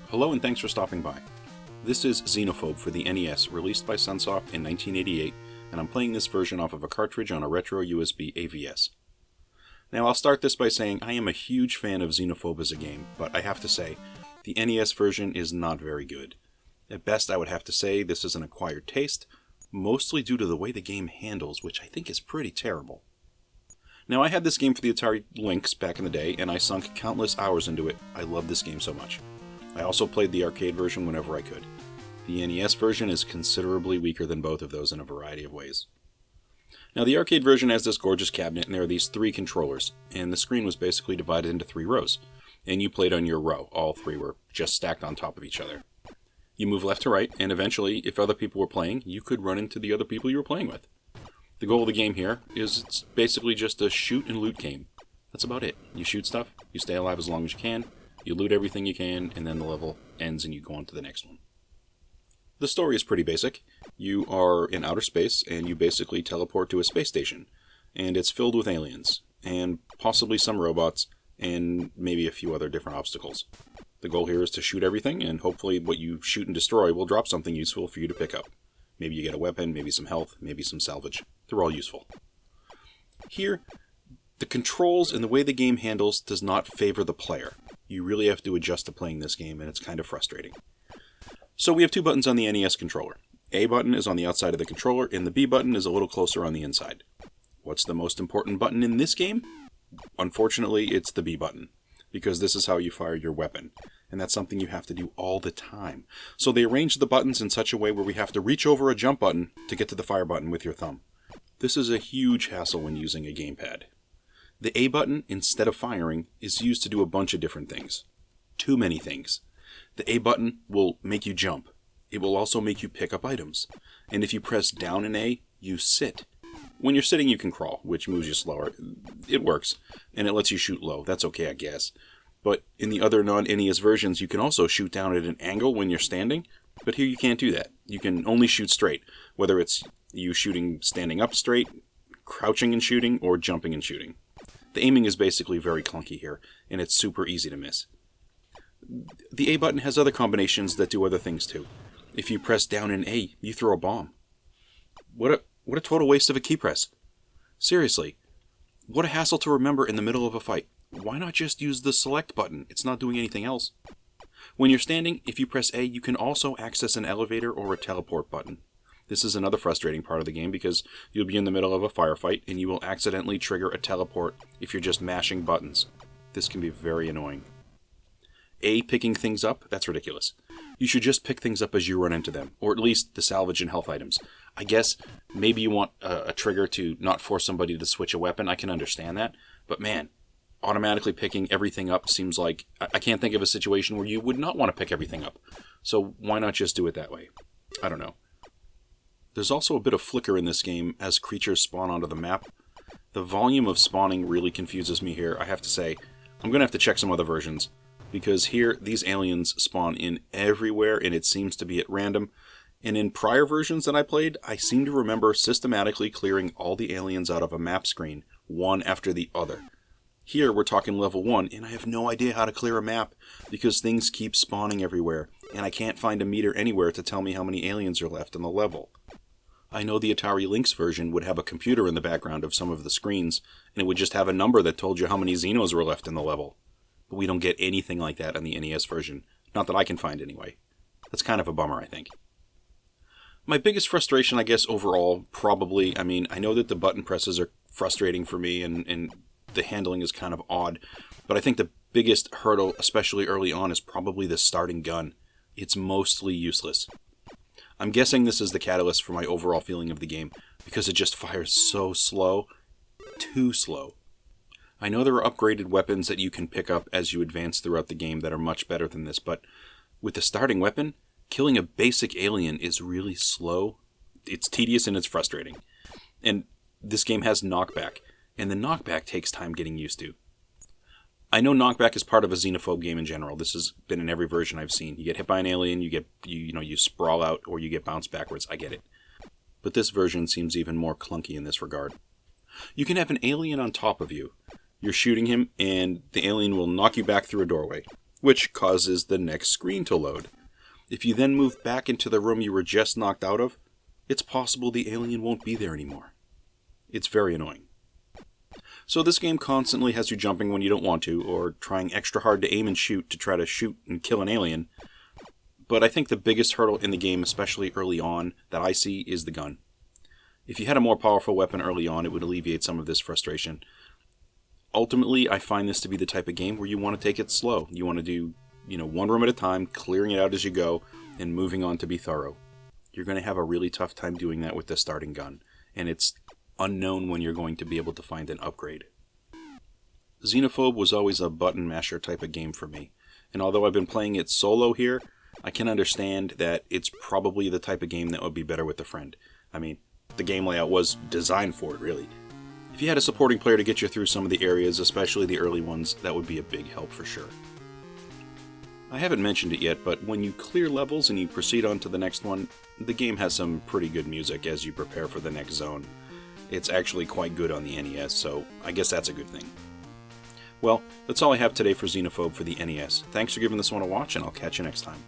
Hello and thanks for stopping by. This is Xenophobe for the NES, released by Sunsoft in 1988, and I'm playing this version off of a cartridge on a retro USB AVS. Now I'll start this by saying I am a huge fan of Xenophobe as a game, but I have to say, the NES version is not very good. At best I would have to say this is an acquired taste, mostly due to the way the game handles, which I think is pretty terrible. Now I had this game for the Atari Lynx back in the day, and I sunk countless hours into it. I love this game so much. I also played the arcade version whenever I could. The NES version is considerably weaker than both of those in a variety of ways. Now the arcade version has this gorgeous cabinet, and there are these 3 controllers, and the screen was basically divided into 3 rows, and you played on your row. All 3 were just stacked on top of each other. You move left to right, and eventually, if other people were playing, you could run into the other people you were playing with. The goal of the game here is it's basically just a shoot and loot game. That's about it. You shoot stuff, you stay alive as long as you can, you loot everything you can, and then the level ends and you go on to the next one. The story is pretty basic. You are in outer space, and you basically teleport to a space station. And it's filled with aliens, and possibly some robots, and maybe a few other different obstacles. The goal here is to shoot everything, and hopefully what you shoot and destroy will drop something useful for you to pick up. Maybe you get a weapon, maybe some health, maybe some salvage. They're all useful. Here, the controls and the way the game handles does not favor the player. You really have to adjust to playing this game, and it's kind of frustrating. So we have 2 buttons on the NES controller. A button is on the outside of the controller, and the B button is a little closer on the inside. What's the most important button in this game? Unfortunately, it's the B button, because this is how you fire your weapon, and that's something you have to do all the time. So they arranged the buttons in such a way where we have to reach over a jump button to get to the fire button with your thumb. This is a huge hassle when using a gamepad. The A button, instead of firing, is used to do a bunch of different things. Too many things. The A button will make you jump. It will also make you pick up items. And if you press down in A, you sit. When you're sitting, you can crawl, which moves you slower. It works, and it lets you shoot low. That's okay, I guess. But in the other non-NES versions, you can also shoot down at an angle when you're standing, but here you can't do that. You can only shoot straight, whether it's you shooting standing up straight, crouching and shooting, or jumping and shooting. The aiming is basically very clunky here, and it's super easy to miss. The A button has other combinations that do other things too. If you press down in A, you throw a bomb. What a total waste of a key press. Seriously, what a hassle to remember in the middle of a fight. Why not just use the select button? It's not doing anything else. When you're standing, if you press A, you can also access an elevator or a teleport button. This is another frustrating part of the game because you'll be in the middle of a firefight and you will accidentally trigger a teleport if you're just mashing buttons. This can be very annoying. A, picking things up? That's ridiculous. You should just pick things up as you run into them, or at least the salvage and health items. I guess maybe you want a trigger to not force somebody to switch a weapon. I can understand that. But man, automatically picking everything up seems like... I can't think of a situation where you would not want to pick everything up. So why not just do it that way? I don't know. There's also a bit of flicker in this game as creatures spawn onto the map. The volume of spawning really confuses me here, I have to say. I'm going to have to check some other versions, because here these aliens spawn in everywhere and it seems to be at random. And in prior versions that I played, I seem to remember systematically clearing all the aliens out of a map screen, one after the other. Here we're talking level 1, and I have no idea how to clear a map, because things keep spawning everywhere, and I can't find a meter anywhere to tell me how many aliens are left in the level. I know the Atari Lynx version would have a computer in the background of some of the screens, and it would just have a number that told you how many Xenos were left in the level. But we don't get anything like that on the NES version. Not that I can find anyway. That's kind of a bummer, I think. My biggest frustration, I guess, overall, probably, I know that the button presses are frustrating for me, and the handling is kind of odd, but I think the biggest hurdle, especially early on, is probably the starting gun. It's mostly useless. I'm guessing this is the catalyst for my overall feeling of the game, because it just fires so slow. Too slow. I know there are upgraded weapons that you can pick up as you advance throughout the game that are much better than this, but with the starting weapon, killing a basic alien is really slow. It's tedious and it's frustrating. And this game has knockback, and the knockback takes time getting used to. I know knockback is part of a Xenophobe game in general. This has been in every version I've seen. You get hit by an alien, you sprawl out, or you get bounced backwards. I get it. But this version seems even more clunky in this regard. You can have an alien on top of you. You're shooting him, and the alien will knock you back through a doorway. which causes the next screen to load. If you then move back into the room you were just knocked out of, it's possible the alien won't be there anymore. It's very annoying. So this game constantly has you jumping when you don't want to, or trying extra hard to aim and shoot to try to shoot and kill an alien. But I think the biggest hurdle in the game, especially early on, that I see is the gun. If you had a more powerful weapon early on, it would alleviate some of this frustration. Ultimately, I find this to be the type of game where you want to take it slow. You want to do, one room at a time, clearing it out as you go, and moving on to be thorough. You're going to have a really tough time doing that with the starting gun, and it's unknown when you're going to be able to find an upgrade. Xenophobe was always a button masher type of game for me, and although I've been playing it solo here, I can understand that it's probably the type of game that would be better with a friend. I mean, the game layout was designed for it, really. If you had a supporting player to get you through some of the areas, especially the early ones, that would be a big help for sure. I haven't mentioned it yet, but when you clear levels and you proceed on to the next one, the game has some pretty good music as you prepare for the next zone. It's actually quite good on the NES, so I guess that's a good thing. Well, that's all I have today for Xenophobe for the NES. Thanks for giving this one a watch, and I'll catch you next time.